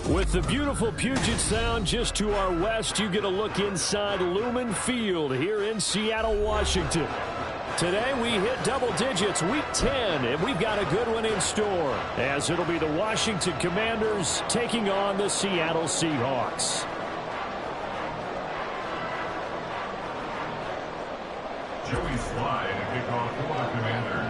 With the beautiful Puget Sound just to our west, you get a look inside Lumen Field here in Seattle, Washington. Today we hit double digits, week 10, and we've got a good one in store, as it'll be the Washington Commanders taking on the Seattle Seahawks. Joey Slide to kick off for the Commanders.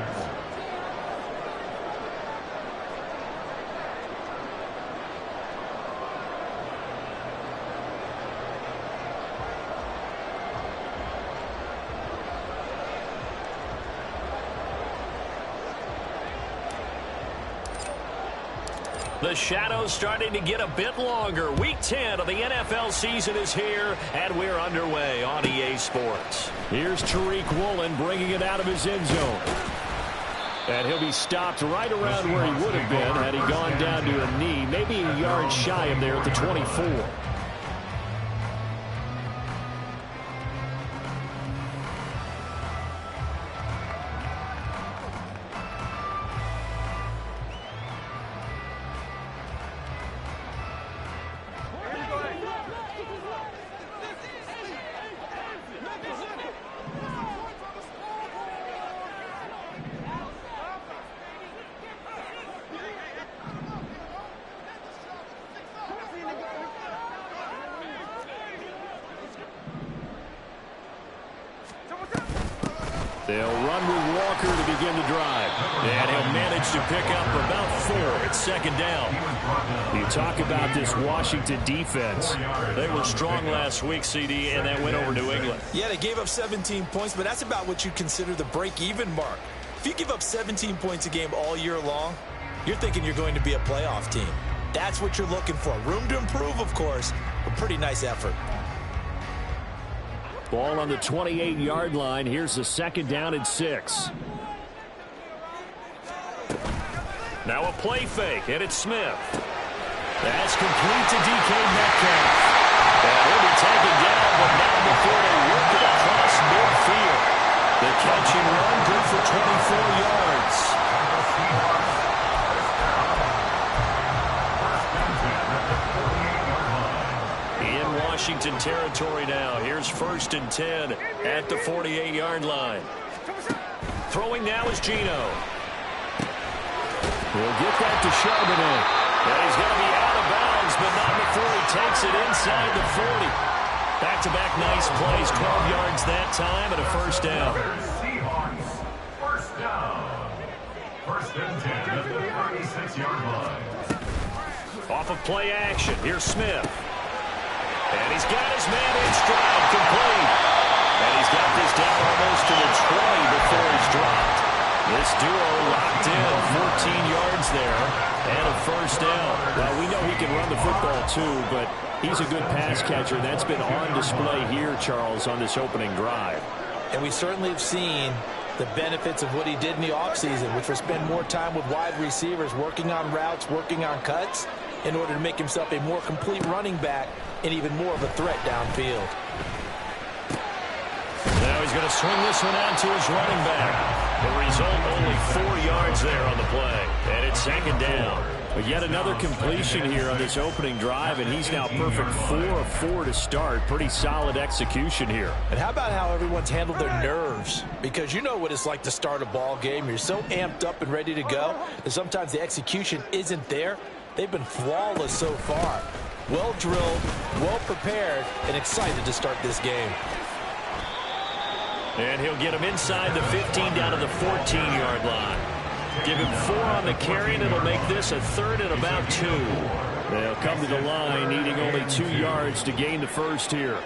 The shadow's starting to get a bit longer. Week 10 of the NFL season is here, and we're underway on EA Sports. Here's Tariq Woolen bringing it out of his end zone. And he'll be stopped right around where he would have been had he gone down to a knee, maybe a yard shy of there at the 24. They'll run with Walker to begin the drive. And he'll manage to pick up about 4 at second down. You talk about this Washington defense. They were strong last week, CD, and that went over New England. Yeah, they gave up 17 points, but that's about what you consider the break-even mark. If you give up 17 points a game all year long, you're thinking you're going to be a playoff team. That's what you're looking for. Room to improve, of course, but pretty nice effort. Ball on the 28-yard line. Here's the second down and 6. Now a play fake, and it's Smith. That's complete to DK Metcalf. And he'll be taken down, but not before they work it across midfield. The catch and run good for 24 yards. Washington territory now. Here's 1st and 10 at the 48-yard line. Throwing now is Geno. We'll get that to Charbonnet. And he's going to be out of bounds, but not before he takes it inside the 40. Back-to-back nice plays, 12 yards that time, and a first down. Seahawks, first down. 1st and 10 at the 36-yard line. Off of play action, here's Smith. And he's got his man in stride, complete. And he's got this down almost to the 20 before he's dropped. This duo locked in, 14 yards there, and a first down. Well, we know he can run the football too, but he's a good pass catcher. That's been on display here, Charles, on this opening drive. And we certainly have seen the benefits of what he did in the offseason, which was spend more time with wide receivers, working on routes, working on cuts, in order to make himself a more complete running back and even more of a threat downfield. Now he's going to swing this one out to his running back. The result, only 4 yards there on the play. And it's second down. But yet another completion here on this opening drive, and he's now perfect 4 of 4 to start. Pretty solid execution here. And how about how everyone's handled their nerves? Because you know what it's like to start a ball game. You're so amped up and ready to go, and sometimes the execution isn't there. They've been flawless so far. Well drilled, well prepared, and excited to start this game. And he'll get him inside the 15 down to the 14-yard line. Give him 4 on the carry, and it'll make this a 3rd and about 2. They'll come to the line needing only 2 yards to gain the first here.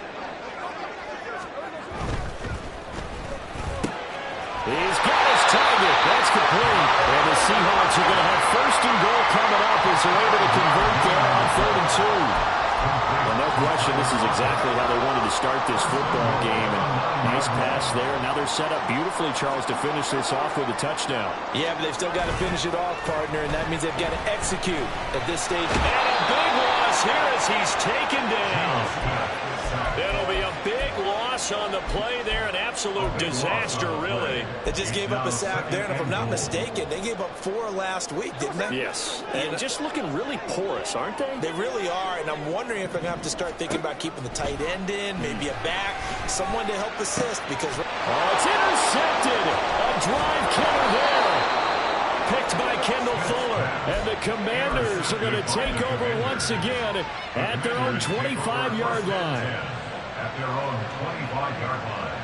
He's got his target. That's complete. And the Seahawks are going to have 1st and goal coming up as they're able to convert there on 3rd and 2. Well, no question, this is exactly how they wanted to start this football game. And nice pass there. Now they're set up beautifully, Charles, to finish this off with a touchdown. Yeah, but they've still got to finish it off, partner, and that means they've got to execute at this stage. And a big loss here as he's taken down. It'll be a big loss loss on the play there. An absolute disaster, really. They just gave up a sack there, and if I'm not mistaken, they gave up 4 last week, didn't they? Yes. And just looking really porous, aren't they? They really are, and I'm wondering if I'm going to have to start thinking about keeping the tight end in, maybe a back, someone to help assist, because... Oh, it's intercepted. A drive killer there. Picked by Kendall Fuller. And the Commanders are going to take over once again at their own 25-yard line. At their own 25-yard line.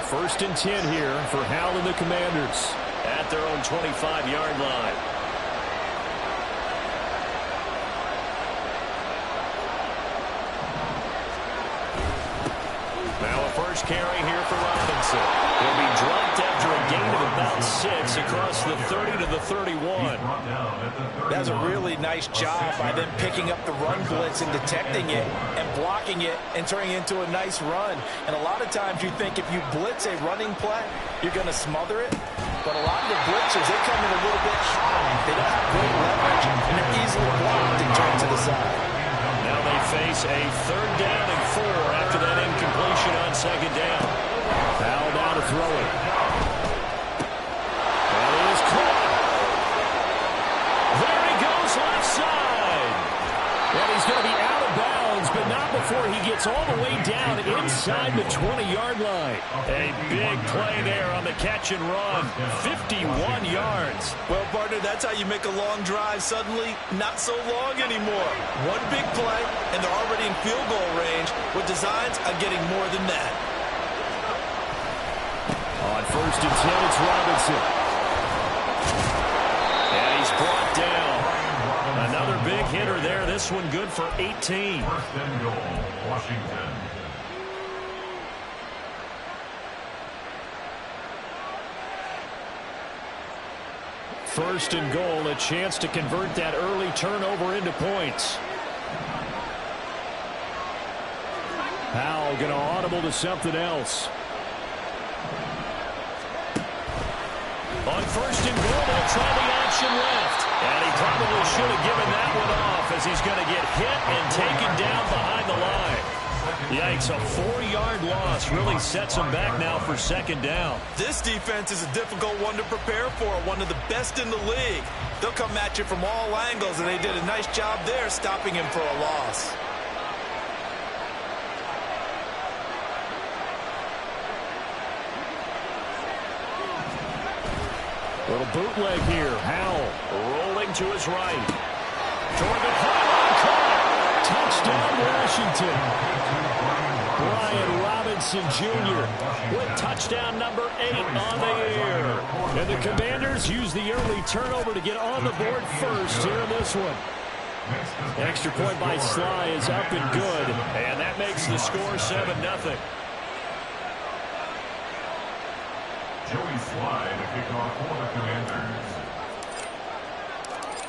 First and 10 here for Hal and the Commanders at their own 25-yard line. Now a first carry here for Robinson. He'll be dropped after a gain of about 6 across the 30 to the 31. That's a really nice job by them picking up the run blitz and detecting it and blocking it and turning it into a nice run. And a lot of times you think if you blitz a running play, you're going to smother it. But a lot of the blitzers, they come in a little bit high. They don't have great leverage, and they're easily blocked and turned to the side. Now they face a 3rd down and 4 after that incompletion on 2nd down. Foul down to throw it. That is caught. There he goes left side. And he's going to be out of bounds, but not before he gets all the way down inside the 20-yard line. A big play there on the catch and run. 51 yards. Well, partner, that's how you make a long drive suddenly not so long anymore. One big play, and they're already in field goal range with designs on getting more than that. On 1st and 10, it's Robinson. And he's brought down. Another big hitter there. This one good for 18. 1st and goal, Washington. First and goal, a chance to convert that early turnover into points. Powell going to audible to something else. On 1st and goal, they'll try the option left. And he probably should have given that one off as he's going to get hit and taken down behind the line. Yikes, a 4-yard loss really sets him back now for 2nd down. This defense is a difficult one to prepare for, one of the best in the league. They'll come at you from all angles, and they did a nice job there stopping him for a loss. Little bootleg here. Howell rolling to his right. Toward the pylon, caught. Touchdown, Washington. Brian Robinson Jr. with touchdown number 8 on the air. And the Commanders use the early turnover to get on the board first here in this one. Extra point by Sly is up and good. And that makes the score 7-0. Joey Sly to kick off for the Commanders.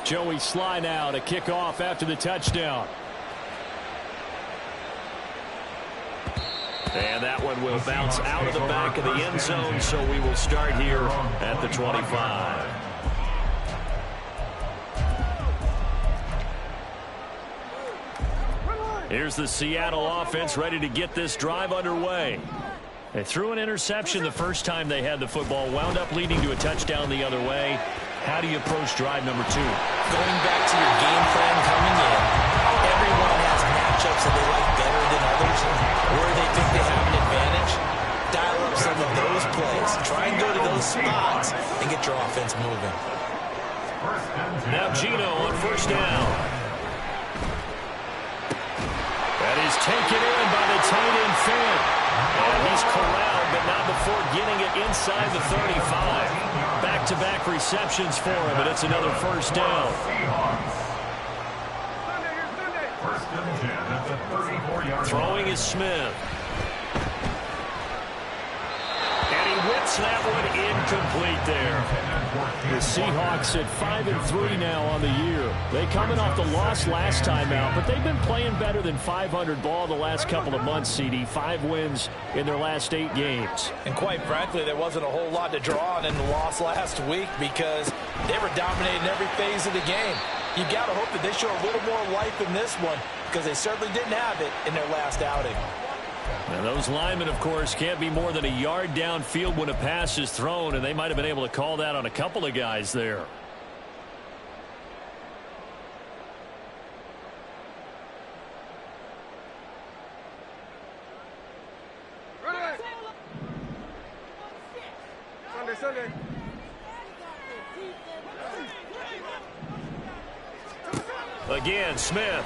Joey Sly now to kick off after the touchdown. And that one will bounce out of the back of the end zone, so we will start here at the 25. Here's the Seattle offense ready to get this drive underway. They threw an interception the first time they had the football, wound up leading to a touchdown the other way. How do you approach drive number 2? Going back to your game plan coming in, everyone has matchups that they like better than others, or they think they have an advantage. Dial up some of those plays. Try and go to those spots and get your offense moving. Now Gino on 1st down. That is taken in by the tight end Fant. And he's corralled, but not before getting it inside the 35. Back-to-back receptions for him, and it's another 1st down. First and 10 at the 34-yard line. Throwing is Smith. And he whips Snap one incomplete there. The Seahawks at 5-3 now on the year. They coming off the loss last time out, but they've been playing better than 500 ball the last couple of months, CD. 5 wins in their last 8 games. And quite frankly, there wasn't a whole lot to draw on in the loss last week because they were dominating every phase of the game. You got to hope that they show a little more life in this one because they certainly didn't have it in their last outing. Now those linemen, of course, can't be more than a yard downfield when a pass is thrown, and they might have been able to call that on a couple of guys there. Sunday. Again, Smith.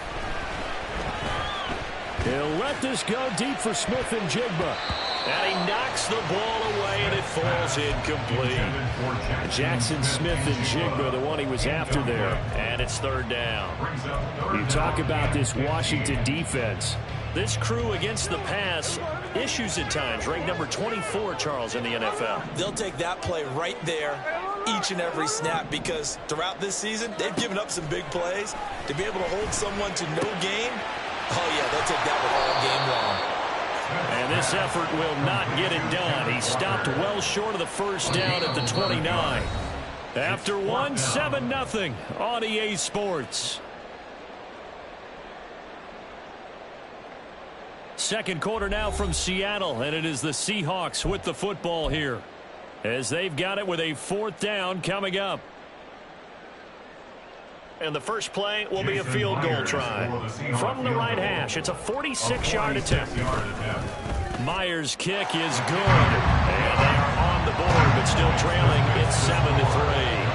He'll let this go deep for Smith and Jigba. And he knocks the ball away, and it falls incomplete. Jackson Smith and Jigba, the one he was after there. And it's third down. You talk about this Washington defense. This crew against the pass, issues at times. Ranked number 24, Charles, in the NFL. They'll take that play right there each and every snap because throughout this season, they've given up some big plays. To be able to hold someone to no gain, oh, yeah, they'll take that one all game long. And this effort will not get it done. He stopped well short of the first down at the 29. After 1, 7-0 on EA Sports. Second quarter now from Seattle, and it is the Seahawks with the football here as they've got it with a 4th down coming up. And the first play will be a field goal try from the right hash. It's a 46-yard attempt. Myers' kick is good. And they are on the board, but still trailing. It's 7-3.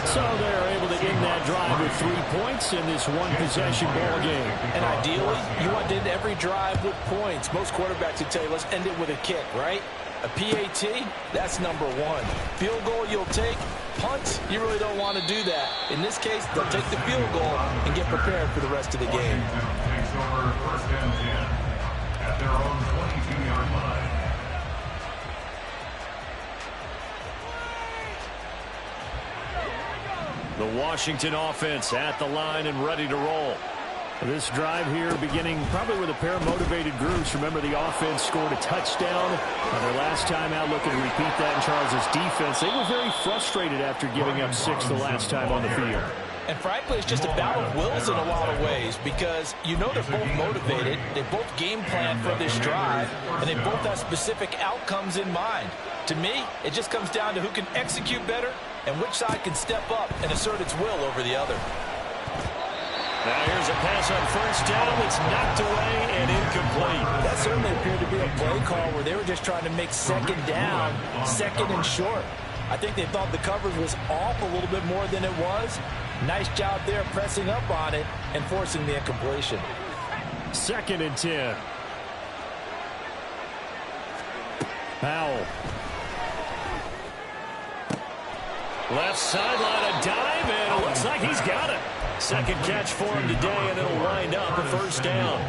So they're able to end that drive with 3 points in this one-possession ball game. And ideally, you want to end every drive with points. Most quarterbacks would tell you, let's end it with a kick, right? A PAT, that's number 1. Field goal you'll take. Punt, you really don't want to do that. In this case, they'll take the field goal and get prepared for the rest of the game. Takes over 1st and 10 at their own 22-yard line. The Washington offense at the line and ready to roll. This drive here beginning probably with a pair of motivated groups. Remember, the offense scored a touchdown their last time out. Looking to repeat that in Charles's defense. They were very frustrated after giving up 6 the last time on the field. And frankly, it's just a battle of wills in a lot of ways because you know they're both motivated. They both game plan for this drive, and they both have specific outcomes in mind. To me, it just comes down to who can execute better and which side can step up and assert its will over the other. Now here's a pass on first down. It's knocked away and incomplete. That certainly appeared to be a play call where they were just trying to make second down, second and short. I think they thought the coverage was off a little bit more than it was. Nice job there pressing up on it and forcing the incompletion. 2nd and 10. Powell. Left sideline, a dive, and it looks like he's got it. Second catch for him today, and it'll wind up a first down.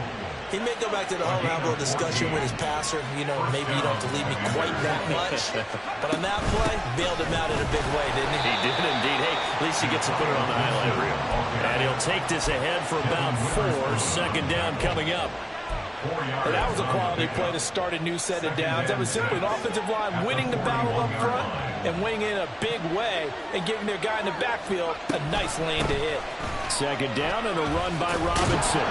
He may go back to the home and have a little discussion with his passer. You know, maybe you don't have to leave me quite that much. But on that play, bailed him out in a big way, didn't he? He did indeed. Hey, at least he gets to put it on the highlight reel. And he'll take this ahead for about 4. Second down coming up. And that was a quality play to start a new set of downs. That was simply an offensive line winning the battle up front and winning in a big way and giving their guy in the backfield a nice lane to hit. Second down and a run by Robinson.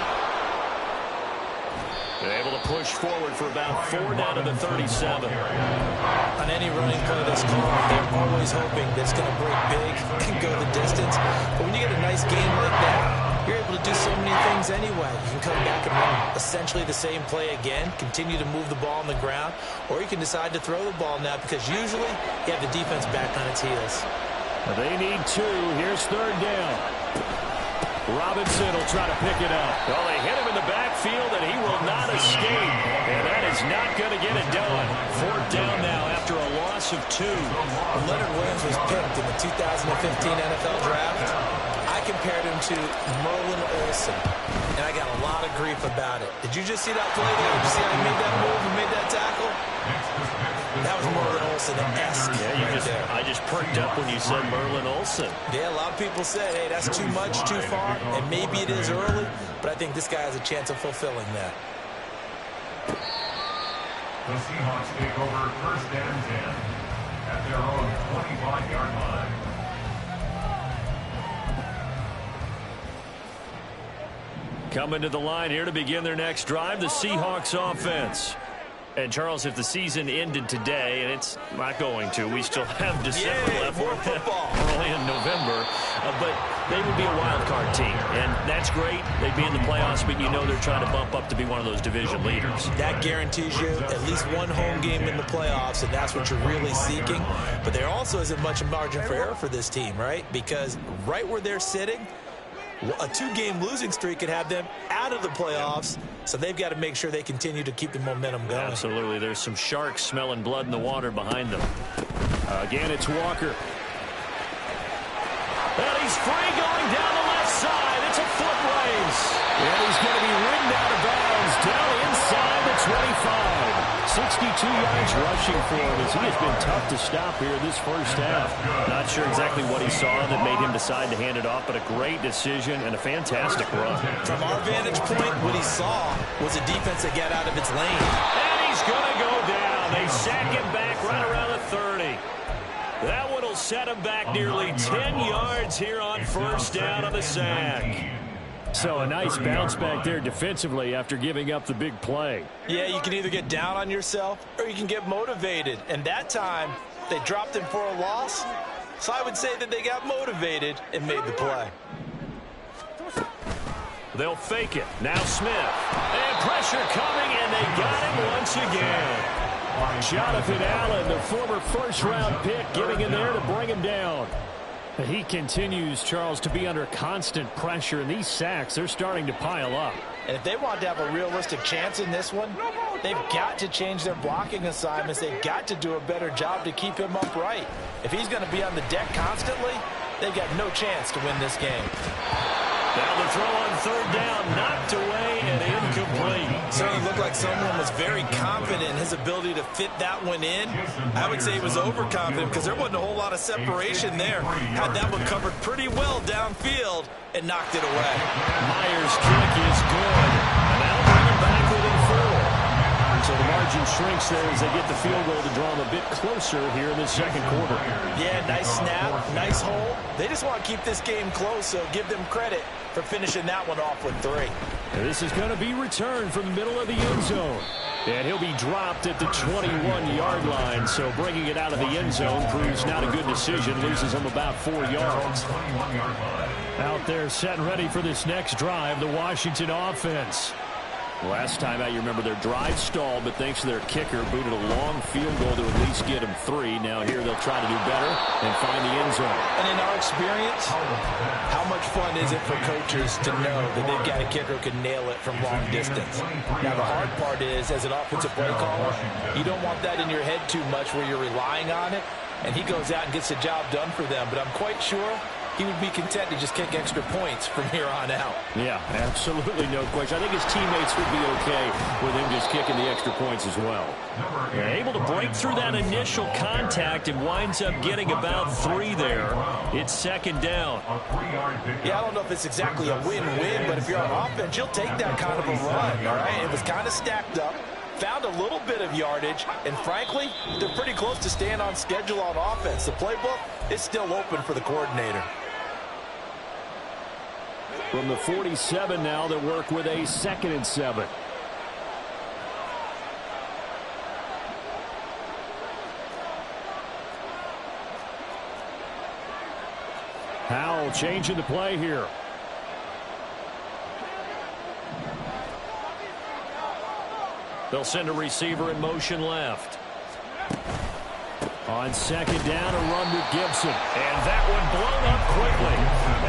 They're able to push forward for about 4 down to the 37. On any running play that's called, they're always hoping that it's going to break big, can go the distance. But when you get a nice game like that, you're able to do so many things anyway. You can come back and run essentially the same play again, continue to move the ball on the ground, or you can decide to throw the ball now because usually you have the defense back on its heels. They need 2. Here's 3rd down. Robinson will try to pick it up. Well, they hit him in the backfield, and he will not escape. And that is not going to get it done. 4th down now after a loss of 2. When Leonard Williams was picked in the 2015 NFL Draft, I compared him to Merlin Olsen, and I got a lot of grief about it. Did you just see that play there? Did you see how he made that move and made that tackle? That was Merlin Olsen. Olsen-esque I just perked up when you said Merlin Olsen. Yeah, a lot of people say, hey, that's too much, too far, and maybe it is early, but I think this guy has a chance of fulfilling that. The Seahawks take over first and 10 at their own 25-yard line. Coming to the line here to begin their next drive, the Seahawks offense. And, Charles, if the season ended today, and it's not going to, we still have December left. More football. We're only in November. But they would be a wild card team, and that's great. They'd be in the playoffs, but you know they're trying to bump up to be one of those division leaders. That guarantees you at least one home game in the playoffs, and that's what you're really seeking. But there also isn't much margin for error for this team, right? Because right where they're sitting, a 2-game losing streak could have them out of the playoffs, so they've got to make sure they continue to keep the momentum going. Absolutely. There's some sharks smelling blood in the water behind them. Again, it's Walker. And he's free going down the left side. It's a foot race. And he's going to be ridden out of bounds down inside the 25. 62 yards rushing for him as he has been tough to stop here this first half. Not sure exactly what he saw that made him decide to hand it off, but a great decision and a fantastic run. From our vantage point, what he saw was a defense that got out of its lane. And he's going to go down. They sack him back right around the 30. That one will set him back nearly 10 yards here on first down on the sack. So a nice bounce back there defensively after giving up the big play. Yeah, you can either get down on yourself or you can get motivated. And that time, they dropped him for a loss. So I would say that they got motivated and made the play. They'll fake it. Now Smith. And pressure coming, and they got him once again. Jonathan Allen, the former first-round pick, getting in there to bring him down. He continues, Charles, to be under constant pressure, and these sacks, they're starting to pile up. And if they want to have a realistic chance in this one, they've got to change their blocking assignments. They've got to do a better job to keep him upright. If he's going to be on the deck constantly, they've got no chance to win this game. Now the throw on third down, knocked away and incomplete. Certainly looked like someone was very confident in his ability to fit that one in. I would say he was overconfident because there wasn't a whole lot of separation there. Had that one covered pretty well downfield and knocked it away. Myers' kick is good. And that'll bring him back within 4. So the margin shrinks there as they get the field goal to draw them a bit closer here in the second quarter. Yeah, nice snap, nice hold. They just want to keep this game close, so give them credit for finishing that one off with 3. And this is going to be returned from the middle of the end zone. And he'll be dropped at the 21-yard line, so bringing it out of the end zone proves not a good decision, loses him about 4 yards. Out there set and ready for this next drive, the Washington offense. Last time out, you remember their drive stalled, but thanks to their kicker, booted a long field goal to at least get them 3. Now here they'll try to do better and find the end zone. And in our experience, how much fun is it for coaches to know that they've got a kicker who can nail it from long distance? Now the hard part is, as an offensive play caller, you don't want that in your head too much where you're relying on it, and he goes out and gets the job done for them. But I'm quite sure he would be content to just kick extra points from here on out. Yeah, absolutely no question. I think his teammates would be okay with him just kicking the extra points as well. They're able to break through that initial contact and winds up getting about 3 there. It's second down. Yeah, I don't know if it's exactly a win-win, but if you're on offense, you'll take that kind of a run, all right? It was kind of stacked up. Found a little bit of yardage, and frankly, they're pretty close to staying on schedule on offense. The playbook is still open for the coordinator. From the 47 now, they work with a 2nd and 7. Howell changing the play here. They'll send a receiver in motion left. On second down, a run with Gibson. And that one blown up quickly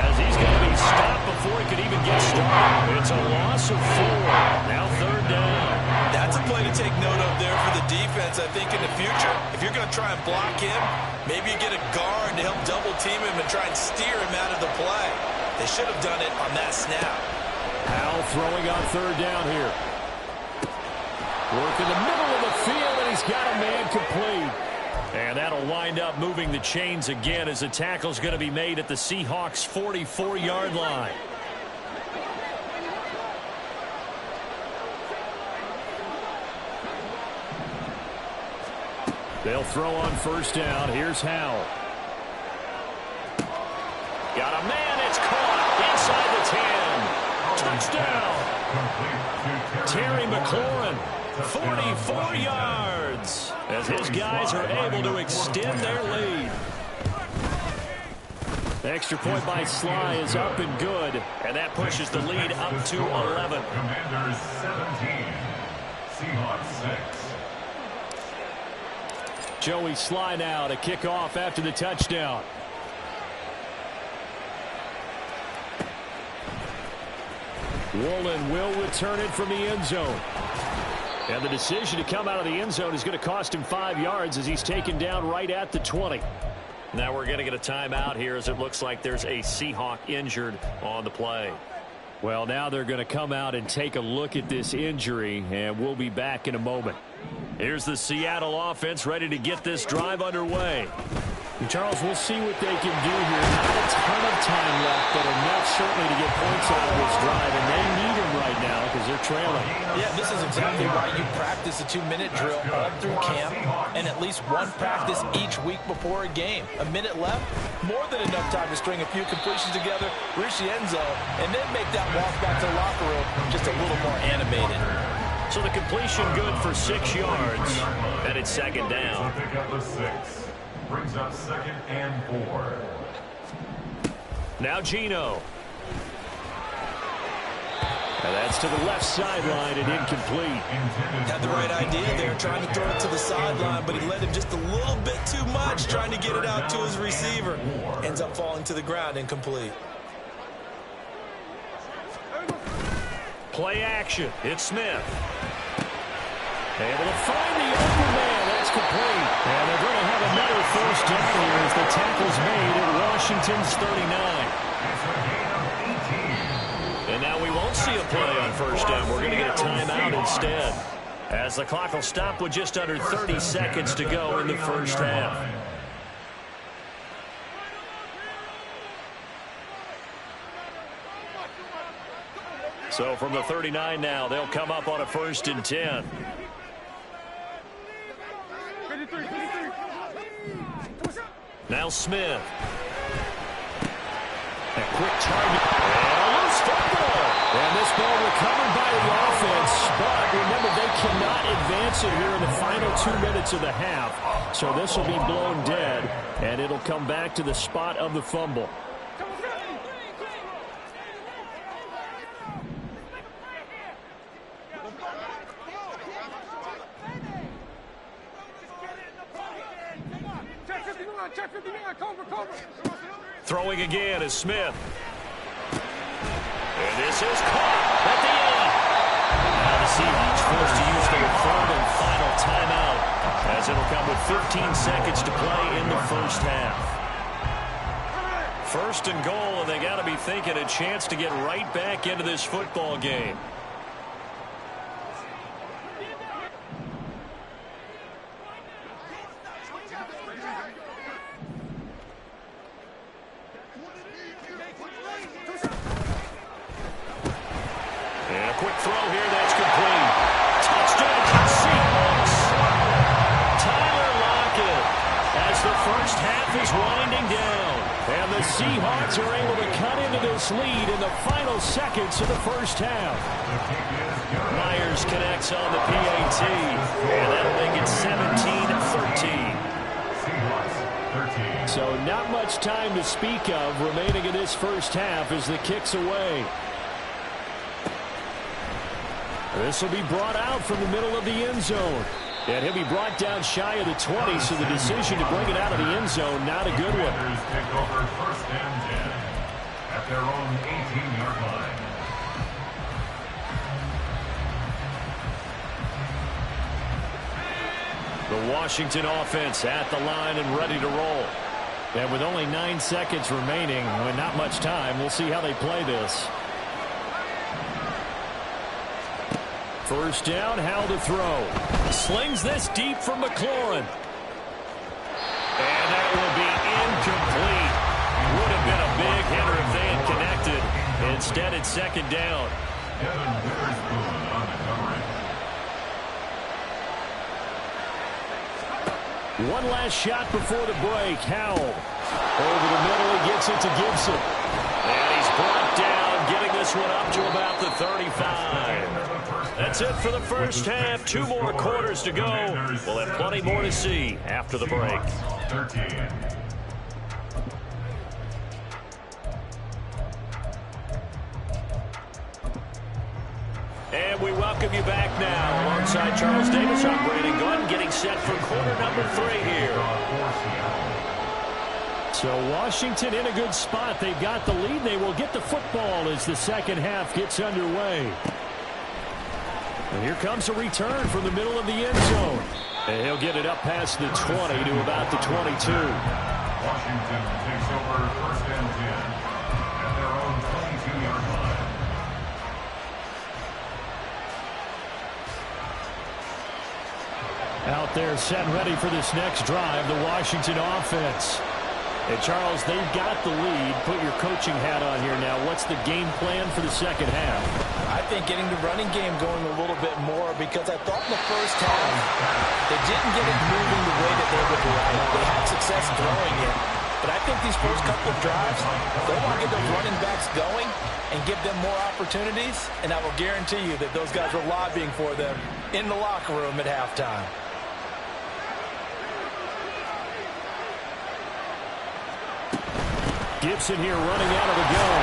as he's going to be stopped before he could even get started. It's a loss of 4. Now third down. That's a play to take note of there for the defense. I think in the future, if you're going to try and block him, maybe you get a guard to help double team him and try and steer him out of the play. They should have done it on that snap. Howell throwing on third down here. Work in the middle of the field, and he's got a man complete. And that'll wind up moving the chains again as the tackle's going to be made at the Seahawks' 44-yard line. They'll throw on first down. Here's Howell. Got a man. It's caught inside the 10. Touchdown. Terry McLaurin, 44 yards. As his guys are able to extend their lead. The extra point by Sly is up and good. And that pushes the lead up to 11. Commanders 17. Seahawks 6. Joey Sly now to kick off after the touchdown. Woolen will return it from the end zone. And the decision to come out of the end zone is going to cost him 5 yards as he's taken down right at the 20. Now we're going to get a timeout here as it looks like there's a Seahawk injured on the play. Well, now they're going to come out and take a look at this injury, and we'll be back in a moment. Here's the Seattle offense ready to get this drive underway. And Charles, we'll see what they can do here. Not a ton of time left, but enough certainly to get points out of this drive, and they need them right now because they're trailing. Yeah, this is exactly why you practice a 2-minute drill all through camp and at least one practice each week before a game. A minute left, more than enough time to string a few completions together, reach the end zone, and then make that walk back to the locker room just a little more animated. So the completion good for 6 yards, and it's second down. Pick up the 6. Brings up 2nd and 4. Now Geno. And that's to the left sideline and incomplete. Had the right idea there, trying to throw it to the sideline, but he let him just a little bit too much, trying to get it out to his receiver. Ends up falling to the ground, incomplete. Play action. It's Smith. Able to find the open man. That's complete. And they're going to have another first down here as the tackle's made at Washington's 39. And now we won't see a play on first down. We're going to get a timeout instead, as the clock will stop with just under 30 seconds to go in the first half. So from the 39 now, they'll come up on a 1st and 10. Now Smith. A quick target. And a loose football. And this ball recovered by the offense. But remember, they cannot advance it here in the final 2 minutes of the half. So this will be blown dead, and it'll come back to the spot of the fumble. Throwing again is Smith. And this is caught at the end. Now the Seahawks forced to use their 3rd and final timeout, as it'll come with 15 seconds to play in the first half. 1st and goal, and they got to be thinking a chance to get right back into this football game. Seahawks are able to cut into this lead in the final seconds of the first half. Myers connects on the PAT, and that'll make it 17-13. So not much time to speak of remaining in this first half as the kick's away. This will be brought out from the middle of the end zone. And he'll be brought down shy of the 20, so the decision to bring it out of the end zone, not a good one. Take over 1st and 10 at their own 18-yard The line. Washington offense at the line and ready to roll. And with only 9 seconds remaining, with not much time, we'll see how they play this. First down, Howell to throw. Slings this deep from McLaurin. Instead, it's second down. Kevin Witherspoon on the covering. One last shot before the break. Howell over the middle. He gets it to Gibson. And he's brought down, getting this one up to about the 35. That's it for the first half. 2 more quarters to go. We'll have plenty more to see after the break. 13. And we welcome you back now. Alongside Charles Davis, I'm Brandon Gunn, getting set for quarter number 3 here. So Washington in a good spot. They've got the lead. They will get the football as the second half gets underway. And here comes a return from the middle of the end zone. And he'll get it up past the 20 to about the 22. Washington takes over first and 10 at their own 22-yard line. Out there set and ready for this next drive, the Washington offense. And Charles, they've got the lead. Put your coaching hat on here now. What's the game plan for the second half? I think getting the running game going a little bit more, because I thought in the first half they didn't get it moving the way that they would like. They had success throwing it. But I think these first couple of drives, they want to get those running backs going and give them more opportunities. And I will guarantee you that those guys were lobbying for them in the locker room at halftime. Gibson here running out of the gun.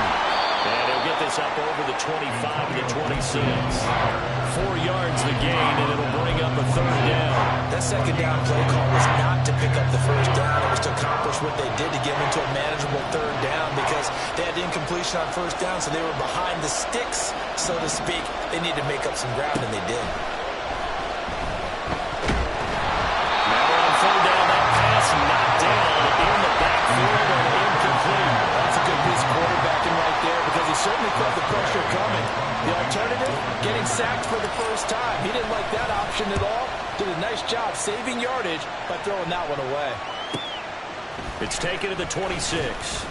And he'll get this up over the 25 to the 26. 4 yards the gain, and it'll bring up a third down. That second down play call was not to pick up the first down. It was to accomplish what they did to get them into a manageable third down, because they had incompletion on first down, so they were behind the sticks, so to speak. They needed to make up some ground, and they did. Now on third down, that pass knocked down in the backfield and incomplete. That's a good piece of quarterbacking right there, because he certainly felt the pressure coming. The alternative, getting sacked for the first time. He didn't like that option at all. Did a nice job saving yardage by throwing that one away. It's taken to the 26.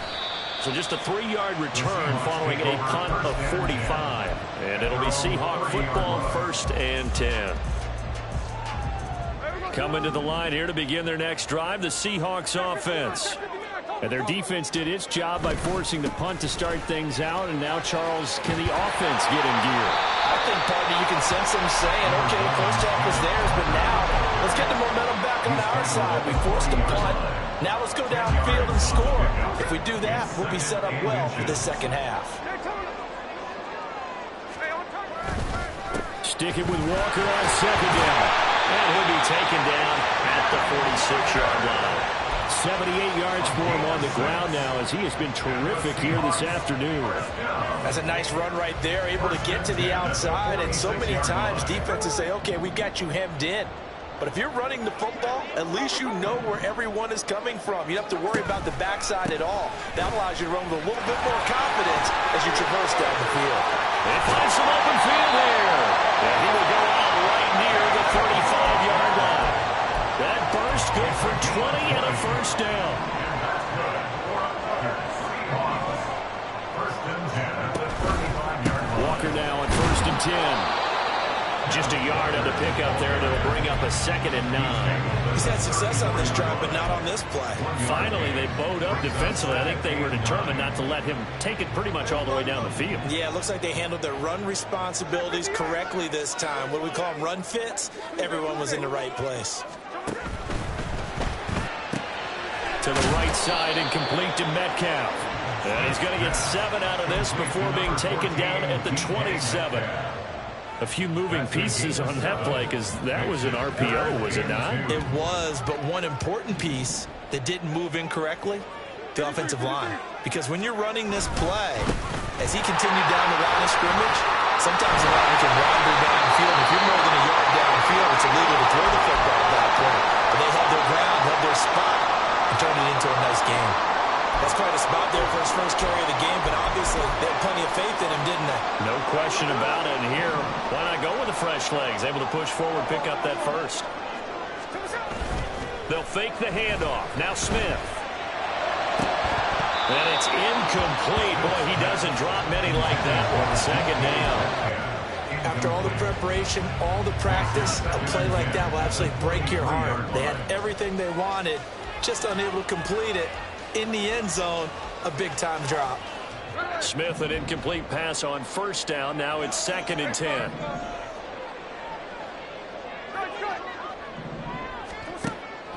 So just a 3-yard return following a punt of 45. And it'll be Seahawk football, first and 10. Coming to the line here to begin their next drive, the Seahawks offense. And their defense did its job by forcing the punt to start things out. And now, Charles, can the offense get in gear? I think, partner, you can sense them saying, okay, first half was theirs, but now let's get the momentum back on our side. We forced a punt. Now let's go downfield and score. If we do that, we'll be set up well for the second half. Stick it with Walker on second down. And he'll be taken down at the 46-yard line. 78 yards for him on the ground now, as he has been terrific here this afternoon. That's a nice run right there, able to get to the outside. And so many times defenses say, okay, we got you hemmed in. But if you're running the football, at least you know where everyone is coming from. You don't have to worry about the backside at all. That allows you to run with a little bit more confidence as you traverse down the field. They find some open field here. And he will go out right near the 35-yard line. That burst good for 20 and a first down. Walker now on first and 10. Just a yard on the pickup there, and it'll bring up a 2nd and 9. He's had success on this drive, but not on this play. Finally, they bowed up defensively. I think they were determined not to let him take it pretty much all the way down the field. Yeah, it looks like they handled their run responsibilities correctly this time. What do we call them, run fits? Everyone was in the right place. To the right side and complete to Metcalf. And he's going to get 7 out of this before being taken down at the 27. A few moving pieces on that play, because that was an RPO, was it not? It was, but one important piece that didn't move incorrectly, the offensive line. Because when you're running this play, as he continued down the line of scrimmage, sometimes the line can wander downfield. If you're more than a yard downfield, it's illegal to throw the football at that point. But they held their ground, held their spot, and turned it into a nice game. That's quite a spot there for his first carry of the game, but obviously they had plenty of faith in him, didn't they? No question about it. And here, why not go with the fresh legs? Able to push forward, pick up that first. They'll fake the handoff. Now Smith. And it's incomplete. Boy, he doesn't drop many like that one. Second down. After all the preparation, all the practice, a play like that will absolutely break your heart. They had everything they wanted, just unable to complete it. In the end zone, a big-time drop. Smith, an incomplete pass on first down. Now it's 2nd and 10.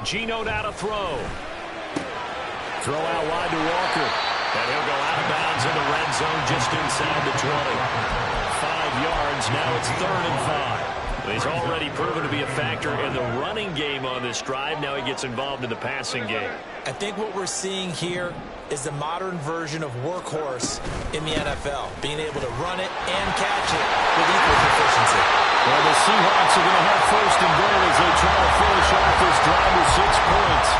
Geno now to throw. Throw out wide to Walker. And he'll go out of bounds in the red zone just inside the 20. 5 yards. Now it's 3rd and 5. He's already proven to be a factor in the running game on this drive. Now he gets involved in the passing game. I think what we're seeing here is the modern version of workhorse in the NFL, being able to run it and catch it with equal proficiency. Well, the Seahawks are going to have 1st and goal as they try to finish off this drive with 6 points.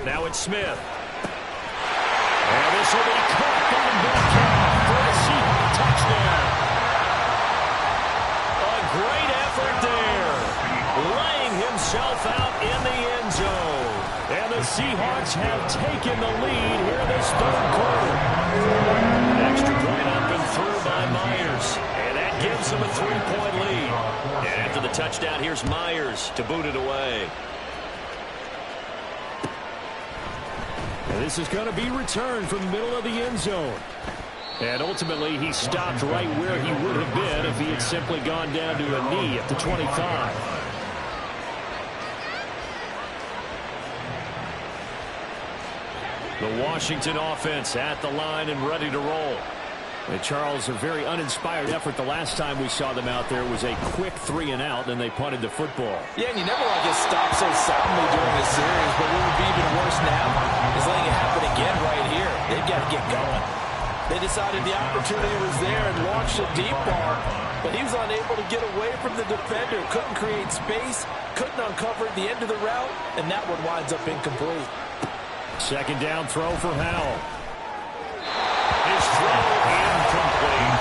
Now it's Smith. And this will be caught by Metcalf for a Seahawks touchdown. A great effort there. Laying himself out in the end zone. And the Seahawks have taken the lead here in this 3rd quarter. Extra point up and through by Myers. And that gives them a 3-point lead. And after the touchdown, here's Myers to boot it away. This is going to be returned from the middle of the end zone. And ultimately, he stopped right where he would have been if he had simply gone down to a knee at the 25. The Washington offense at the line and ready to roll. And Charles, a very uninspired effort. The last time we saw them out there was a quick 3-and-out, and they punted the football. Yeah, and you never want to get stopped so soundly during a series, but what would be even worse now is letting it happen again right here. They've got to get going. They decided the opportunity was there and launched a deep ball, but he was unable to get away from the defender, couldn't create space, couldn't uncover the end of the route, and that one winds up incomplete. 2nd down throw for Howell. His throw incomplete.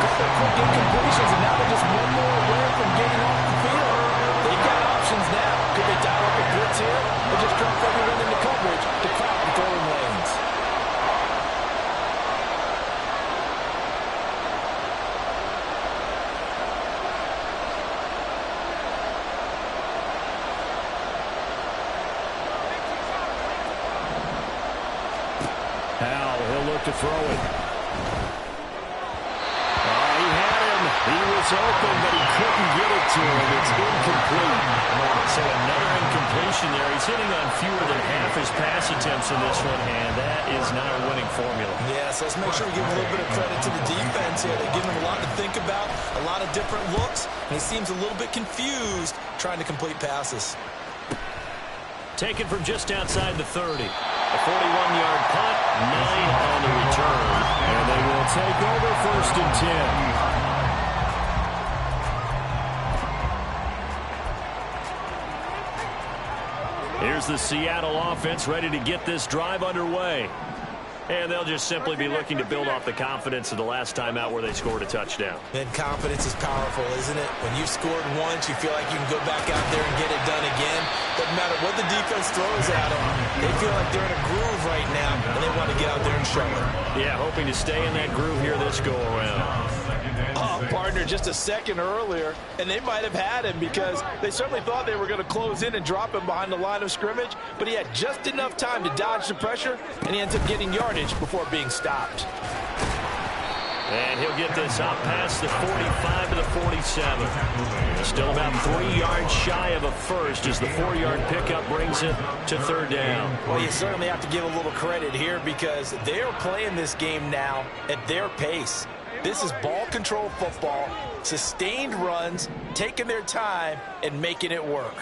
Quick incompletions, and now they're just one more away from getting off the field. They've got options now. Could they dial up a blitz here, or just drop everyone into coverage to crowd the throwing lanes? Howell, he'll look to throw it. He had him. He was open, but he couldn't get it to him. It's incomplete. So another incompletion there. He's hitting on fewer than half his pass attempts in this one, and that is not a winning formula. Yes, let's make sure we give a little bit of credit to the defense here. They're giving him a lot to think about, a lot of different looks, and he seems a little bit confused trying to complete passes. Taken from just outside the 30. A 41-yard punt, 9 on the return. And they will take over 1st and 10. Here's the Seattle offense ready to get this drive underway. And they'll just simply be looking to build off the confidence of the last time out where they scored a touchdown. And confidence is powerful, isn't it? When you've scored once, you feel like you can go back out there and get it done again. Doesn't matter what the defense throws at them. They feel like they're in a groove right now, and they want to get out there and show it. Yeah, hoping to stay in that groove here this go-around. Partner just a second earlier, and they might have had him because they certainly thought they were going to close in and drop him behind the line of scrimmage, but he had just enough time to dodge the pressure, and he ends up getting yardage before being stopped. And he'll get this up past the 45 to the 47. Still about 3 yards shy of a first as the 4-yard pickup brings it to 3rd down. Well, you certainly have to give a little credit here because they're playing this game now at their pace. This is ball control football, sustained runs, taking their time, and making it work.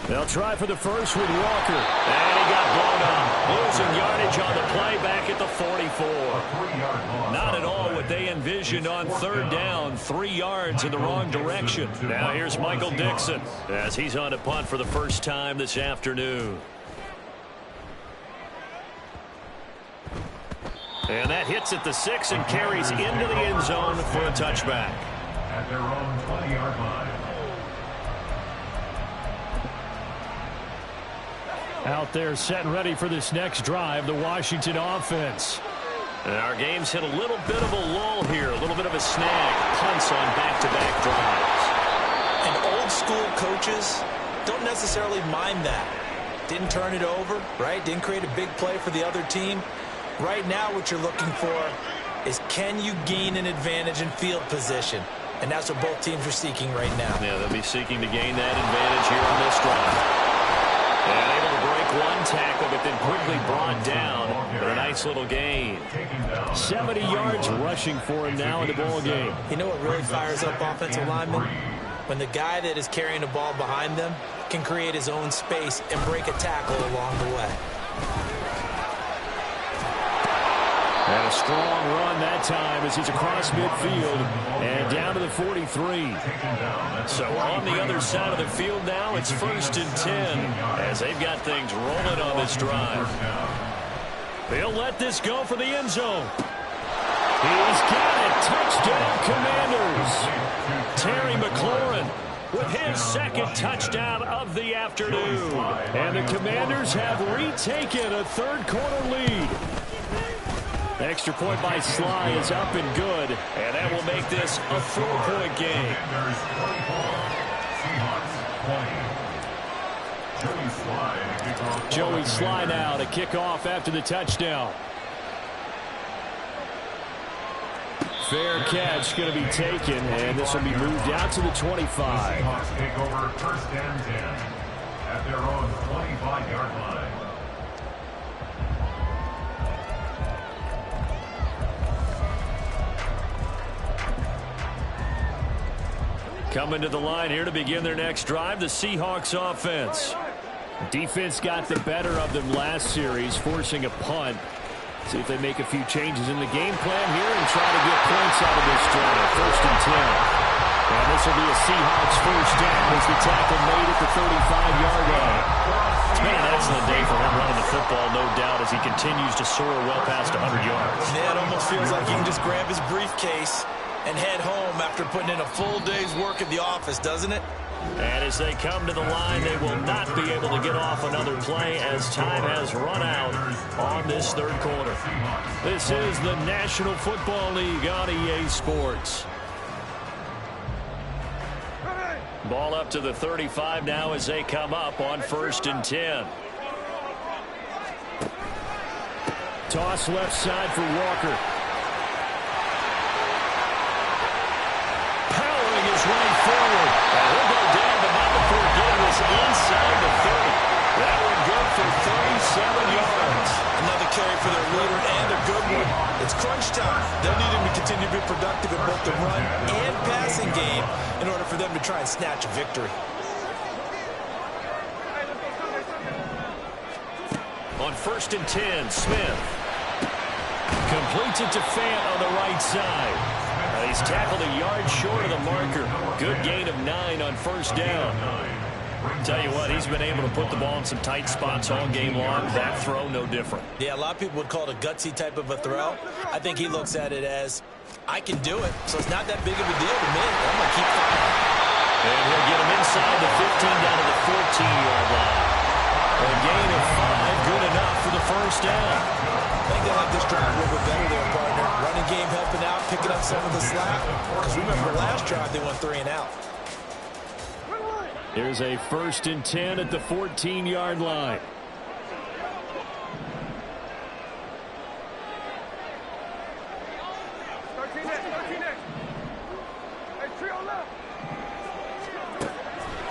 They'll try for the first with Walker. And he got blown up. Losing yardage yardage on the play back at the 44. Not at all what they envisioned on third down. 3 yards in the wrong direction. Now here's Michael Dixon as he's on a punt for the first time this afternoon. And that hits at the 6 and carries into the end zone for a touchback. At their own 20-yard line. Out there set and ready for this next drive, the Washington offense. And our game's hit a little bit of a lull here, a little bit of a snag. Punts on back-to-back drives. And old-school coaches don't necessarily mind that. Didn't turn it over, right? Didn't create a big play for the other team. Right now what you're looking for is can you gain an advantage in field position? And that's what both teams are seeking right now. Yeah, they'll be seeking to gain that advantage here on this drive. And able to break one tackle, but then quickly brought down for a nice little gain. 70 yards rushing for him now in the ball game. You know what really fires up offensive linemen? When the guy that is carrying the ball behind them can create his own space and break a tackle along the way. And a strong run that time as he's across midfield and down to the 43. So on the other side of the field now, it's 1st and 10 as they've got things rolling on this drive. They'll let this go for the end zone. He's got it. Touchdown, Commanders. Terry McLaurin with his 2nd touchdown of the afternoon. And the Commanders have retaken a third-quarter lead. Extra point by Sly is up and good. And that will make this a 4-point game. Joey Sly now to kick off after the touchdown. Fair catch going to be taken, and this will be moved out to the 25. Seahawks take over 1st and 10 at their own 25-yard line. Coming to the line here to begin their next drive, the Seahawks offense. Defense got the better of them last series, forcing a punt. See if they make a few changes in the game plan here and try to get points out of this drive. 1st and 10. And this will be a Seahawks first down as the tackle made at the 35-yard line. It's been an excellent day for him running the football, no doubt, as he continues to soar well past 100 yards. Yeah, it almost feels like he can just grab his briefcase and head home after putting in a full day's work at the office, doesn't it? And as they come to the line, they will not be able to get off another play as time has run out on this third quarter. This is the National Football League on EA Sports. Ball up to the 35 now as they come up on 1st and 10. Toss left side for Walker. Running forward. And he'll go down, but not before getting this inside the 30. That one good for 37 yards. Another carry for their leader and a good one. It's crunch time. They'll need him to continue to be productive in both the run and passing game in order for them to try and snatch a victory. On 1st and 10, Smith completes it to Fant on the right side. He's tackled a yard short of the marker. Good gain of 9 on 1st down. Tell you what, he's been able to put the ball in some tight spots all game long. That throw, no different. Yeah, a lot of people would call it a gutsy type of a throw. I think he looks at it as, I can do it, so it's not that big of a deal to me. I'm going to keep firing. And he'll get him inside the 15 down to the 14-yard line. A gain of 5, good enough for the 1st down. I think they like this drive a little bit better there, partner. Running game helping out, picking up some of the slack. Because remember, last drive they went 3 and out. Here's a 1st and 10 at the 14-yard line.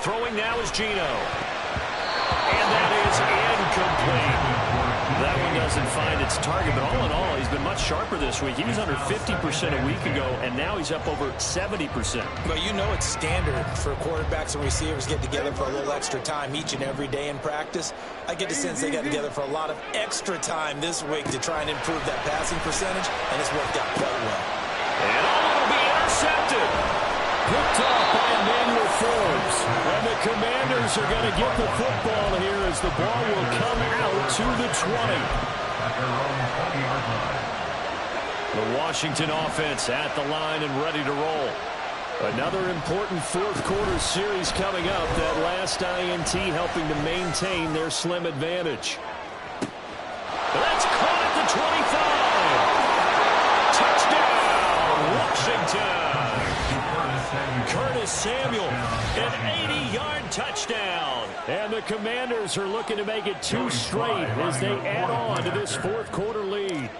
Throwing now is Gino. And that is incomplete. That one doesn't find its target. But all in all, he's been much sharper this week. He was under 50% a week ago, and now he's up over 70%. But you know it's standard for quarterbacks and receivers get together for a little extra time each and every day in practice. I get the sense they got together for a lot of extra time this week to try and improve that passing percentage, and it's worked out quite well. And all will be intercepted. Picked off by Emmanuel Forbes. And the Commanders are going to get the football here as the ball will come out to the 20. At their own 20-yard line. The Washington offense at the line and ready to roll. Another important fourth quarter series coming up. That last INT helping to maintain their slim advantage. That's caught at the 25. Touchdown, Washington. Curtis Samuel, an 80-yard touchdown. And the Commanders are looking to make it 2 straight as they add on to this fourth quarter lead.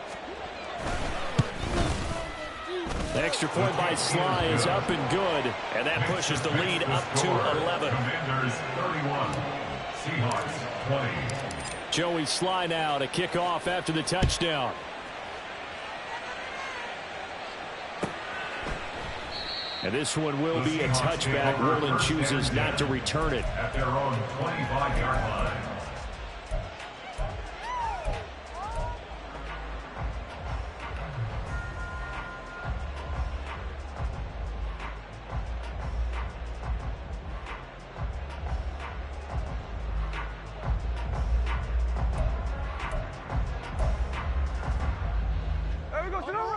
The extra point by Sly is up and good. And that pushes the lead up to 11. Commanders 31, Seahawks 20. Joey Sly now to kick off after the touchdown. And this one will be a touchback. Roland chooses not to return it. At their own 25-yard line.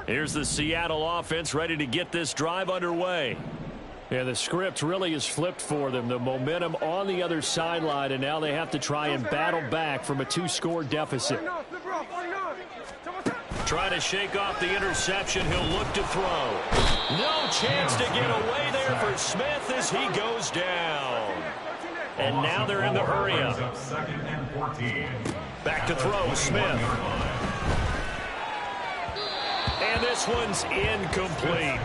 Here's the Seattle offense ready to get this drive underway. Yeah, the script really is flipped for them. The momentum on the other sideline, and now they have to try and battle back from a 2-score deficit. Trying to shake off the interception. He'll look to throw. No chance to get away there for Smith as he goes down. And now they're in the hurry-up. Back to throw, Smith. And this one's incomplete.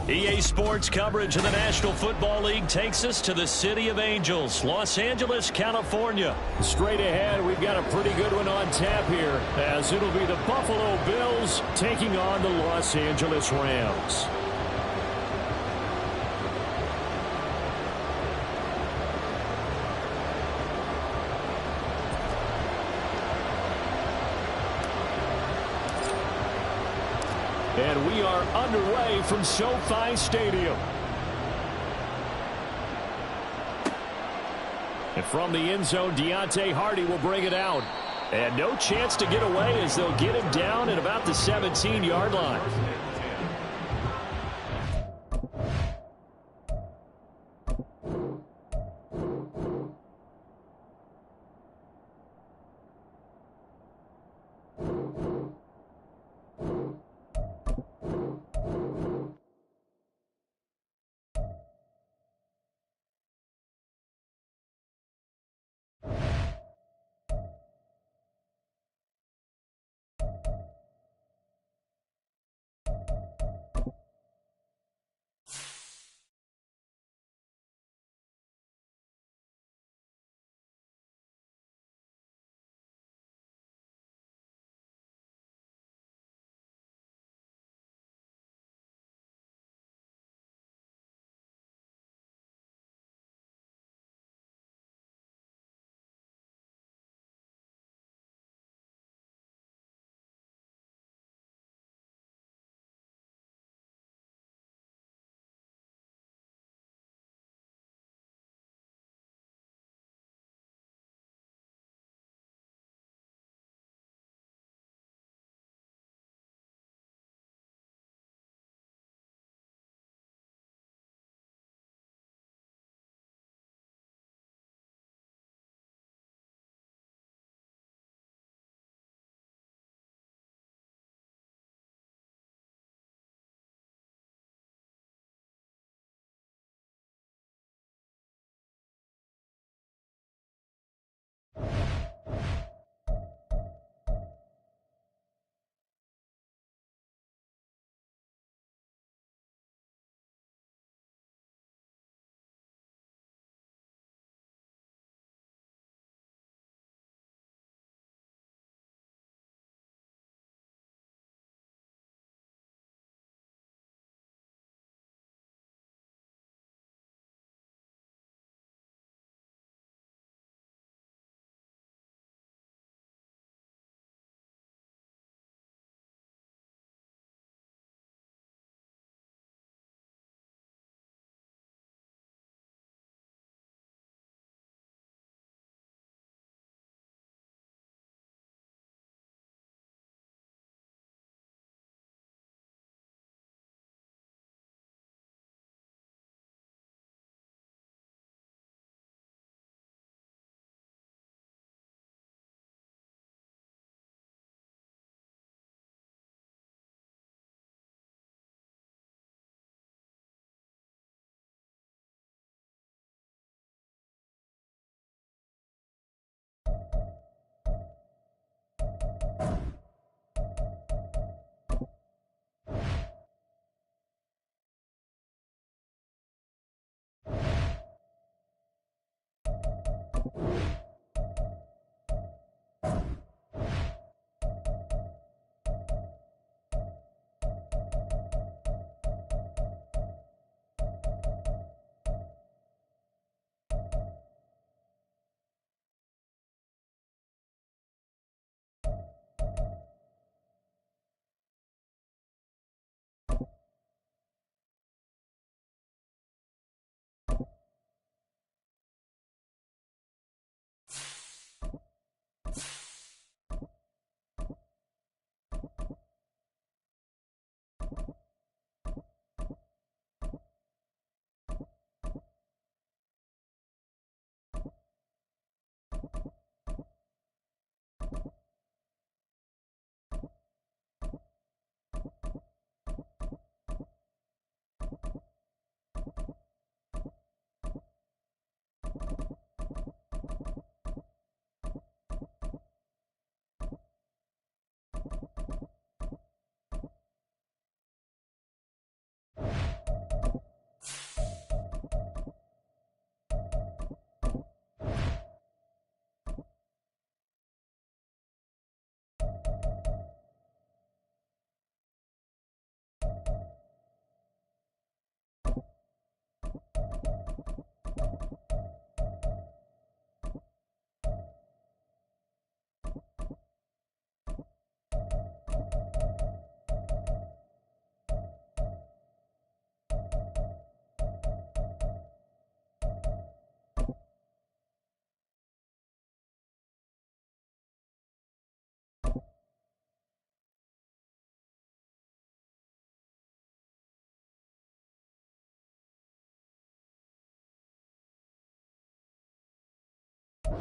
EA Sports coverage of the National Football League takes us to the City of Angels, Los Angeles, California. Straight ahead, we've got a pretty good one on tap here, as it'll be the Buffalo Bills taking on the Los Angeles Rams. And we are underway from SoFi Stadium. And from the end zone, Deontay Hardy will bring it out. And no chance to get away as they'll get him down at about the 17-yard line.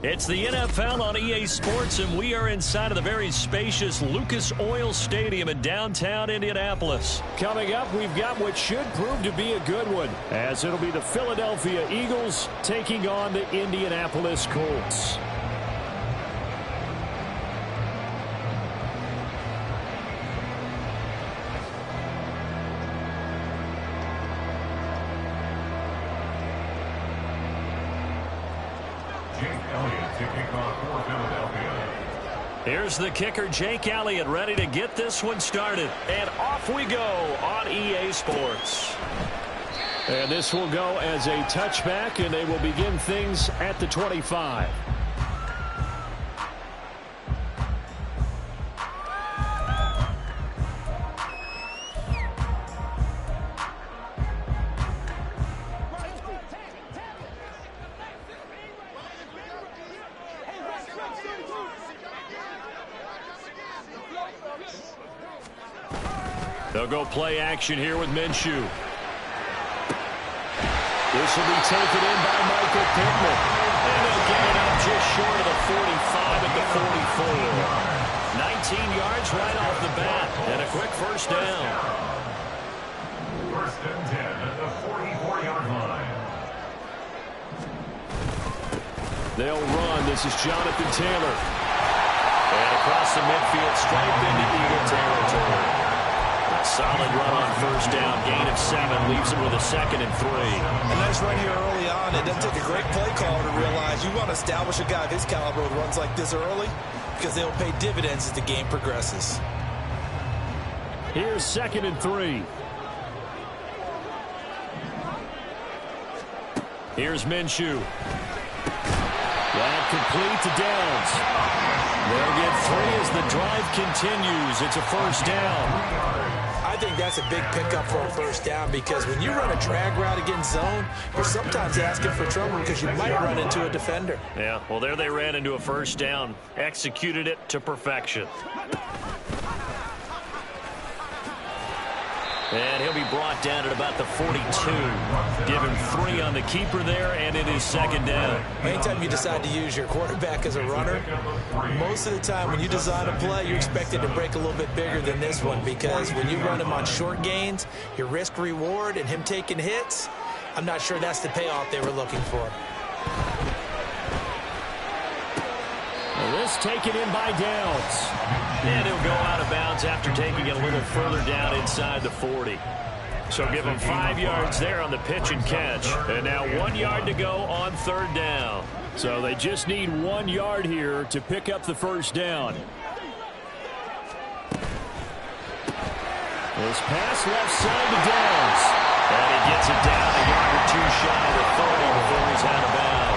It's the NFL on EA Sports, and we are inside of the very spacious Lucas Oil Stadium in downtown Indianapolis. Coming up, we've got what should prove to be a good one, as it'll be the Philadelphia Eagles taking on the Indianapolis Colts. Here's the kicker, Jake Elliott, ready to get this one started. And off we go on EA Sports. And this will go as a touchback, and they will begin things at the 25. They'll go play action here with Minshew. This will be taken in by Michael Pittman. And they'll get it up just short of the 45 at the 44. 19 yards right off the bat. And a quick first down. First and 10 at the 44-yard line. They'll run. This is Jonathan Taylor. And across the midfield, straight into Eagle territory. Solid run on first down. Gain of 7 leaves him with a 2nd and 3. A nice run here early on. It doesn't take a great play caller to realize you want to establish a guy of his caliber with runs like this early because they'll pay dividends as the game progresses. Here's 2nd and 3. Here's Minshew. That complete to Downs. They'll get 3 as the drive continues. It's a first down. I think that's a big pickup for a first down because when you run a drag route against zone, you're sometimes asking for trouble because you might run into a defender. Yeah, well, there they ran into a first down. Executed it to perfection. And he'll be brought down at about the 42. Give him 3 on the keeper there, and it is 2nd down. Anytime you decide to use your quarterback as a runner, most of the time when you design a play, you're expected to break a little bit bigger than this one because when you run him on short gains, your risk-reward and him taking hits, I'm not sure that's the payoff they were looking for. This taken in by Downs. And he'll go out of bounds after taking it a little further down inside the 40. So give him 5 yards there on the pitch and catch. And now 1 yard to go on 3rd down. So they just need 1 yard here to pick up the first down. This pass left side to Downs. And he gets it down a yard or 2 shy of the 30 before he's out of bounds.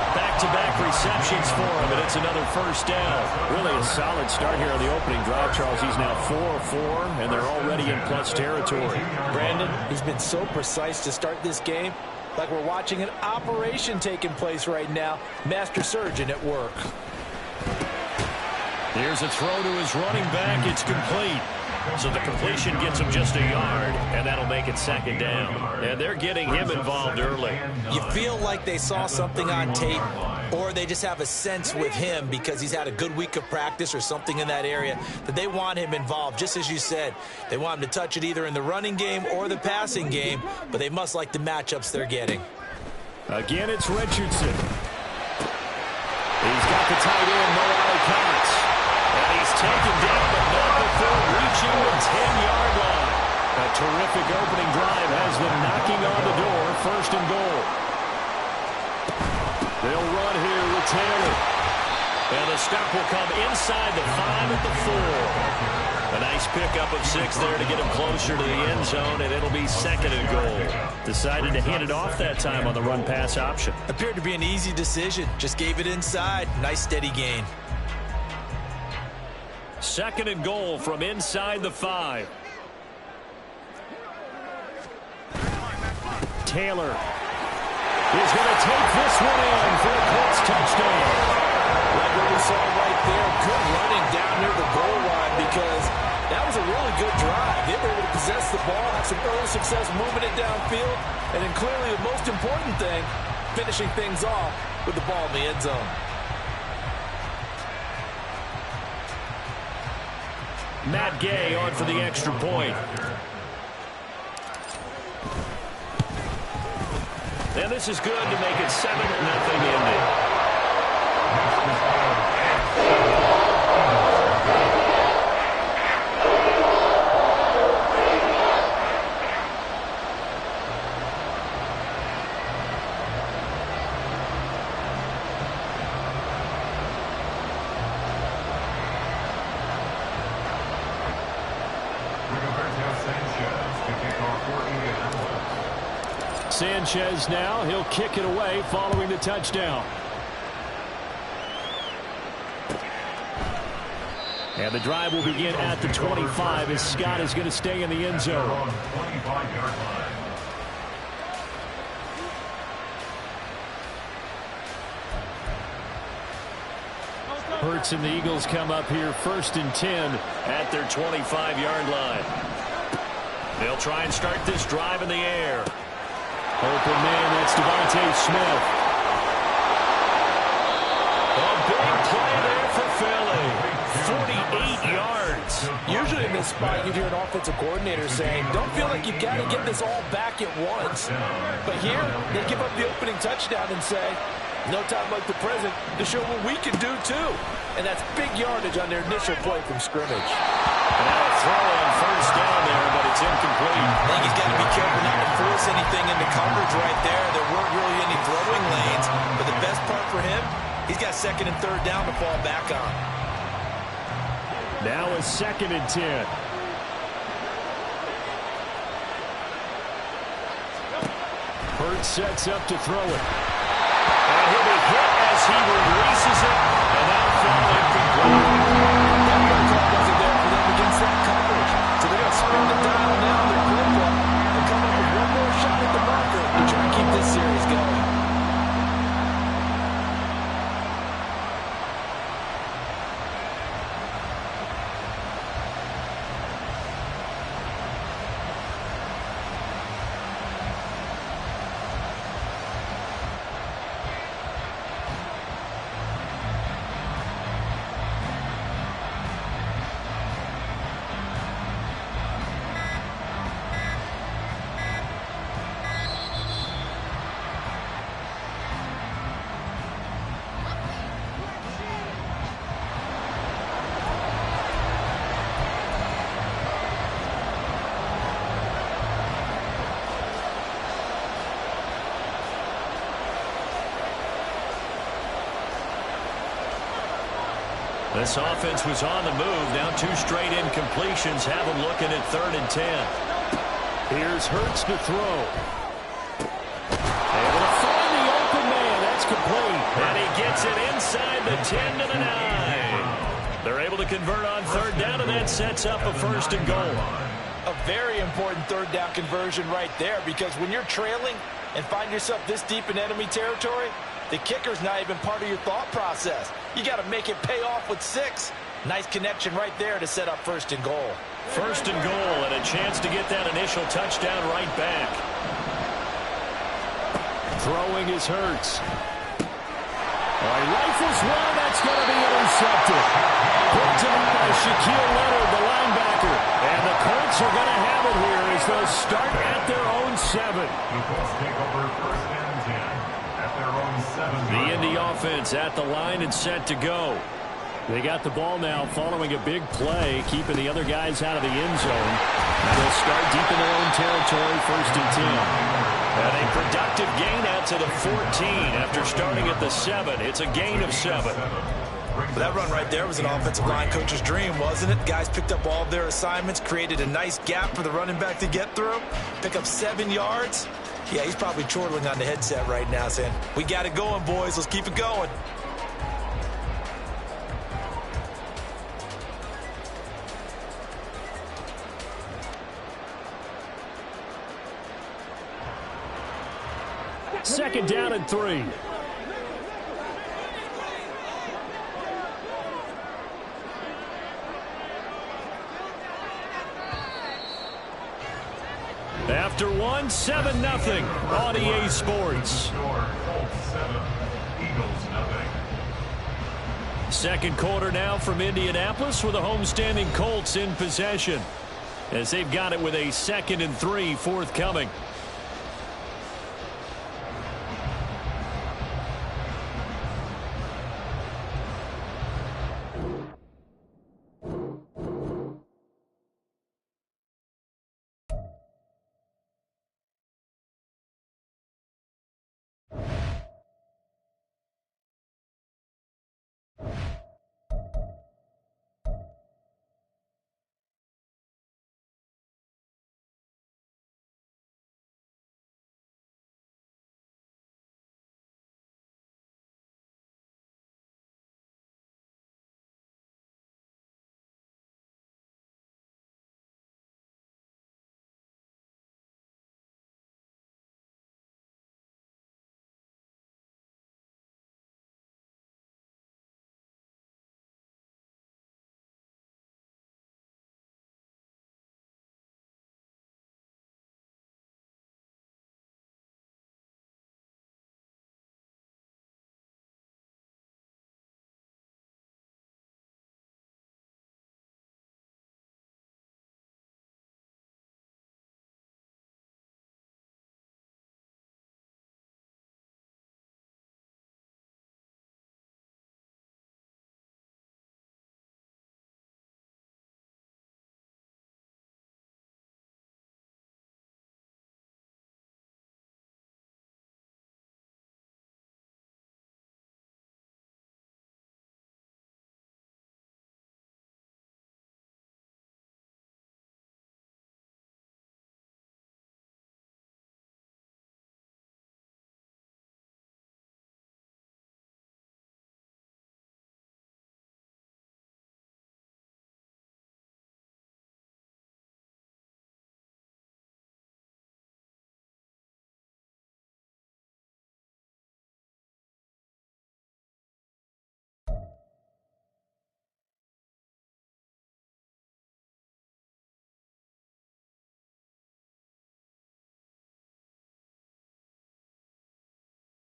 Back-to-back receptions for him, and it's another first down. Really a solid start here on the opening drive, Charles. He's now 4 of 4, and they're already in plus territory. Brandon, he's been so precise to start this game, like we're watching an operation taking place right now. Master surgeon at work. Here's a throw to his running back. It's complete. So the completion gets him just a yard, and that'll make it 2nd down. And they're getting him involved early. You feel like they saw something on tape, or they just have a sense with him because he's had a good week of practice or something in that area that they want him involved. Just as you said, they want him to touch it either in the running game or the passing game, but they must like the matchups they're getting. Again, it's Richardson. He's got the tight end, Mo Cox. And he's taken down, but not before reaching the 10-yard line. A terrific opening drive has them knocking on the door. 1st and goal. They'll run here with Taylor. And the stop will come inside the 5 at the 4. A nice pickup of 6 there to get him closer to the end zone, and it'll be 2nd and goal. Decided to hand it off that time on the run-pass option. Appeared to be an easy decision. Just gave it inside. Nice steady gain. 2nd and goal from inside the 5. Taylor is going to take this one in for a Colts touchdown. Like what we saw right there, good running down near the goal line because that was a really good drive. They were able to possess the ball, have some early success moving it downfield, and then clearly the most important thing, finishing things off with the ball in the end zone. Matt Gay on for the extra point. And this is good to make it 7-0 Indy. Sanchez now, he'll kick it away following the touchdown. And the drive will begin at the 25 as Scott is going to stay in the end zone. Hurts and the Eagles come up here 1st and 10 at their 25-yard line. They'll try and start this drive in the air. Open man, that's Devontae Smith. A big play there for Philly. 48 yards. Usually in this spot, you'd hear an offensive coordinator saying, don't feel like you've got to get this all back at once. But here, they give up the opening touchdown and say, no time like the present to show what we can do too. And that's big yardage on their initial play from scrimmage. And now a throw on 1st down there, but it's incomplete. I think he's got to be careful not to force anything into coverage right there. There weren't really any throwing lanes. But the best part for him, he's got 2nd and 3rd down to fall back on. Now a 2nd and 10. Hurts sets up to throw it. And he'll be hit as he releases it. And that'll fall incomplete. That protocol wasn't there for them against that coverage. So they're going to spin the dial now on their playbook and come up with one more shot at the marker to try and keep this series going. This offense was on the move. Now 2 straight incompletions have them looking at 3rd and 10. Here's Hurts to throw. Able to find the open man. That's complete. And he gets it inside the 10 to the 9. They're able to convert on 3rd down, and that sets up a 1st and goal. A very important 3rd down conversion right there, because when you're trailing and find yourself this deep in enemy territory, the kicker's not even part of your thought process. You got to make it pay off with 6. Nice connection right there to set up 1st and goal. 1st and goal, and a chance to get that initial touchdown right back. Throwing is Hurts. He rifles one. That's going to be intercepted. Picked him up by Shaquille Leonard, the linebacker. And the Colts are going to have it here as they'll start at their own 7. The Colts take over 1st and 10. The Indy offense at the line and set to go. They got the ball now following a big play, keeping the other guys out of the end zone. And they'll start deep in their own territory, 1st and 10. And a productive gain out to the 14 after starting at the 7. It's a gain of 7. That run right there was an offensive line coach's dream, wasn't it? Guys picked up all of their assignments, created a nice gap for the running back to get through, pick up 7 yards. Yeah, he's probably chortling on the headset right now saying, we got it going, boys. Let's keep it going. Second down and 3. After one, 7-0 on EA Sports. Second quarter now from Indianapolis with the homestanding Colts in possession, as they've got it with a 2nd and 3 forthcoming.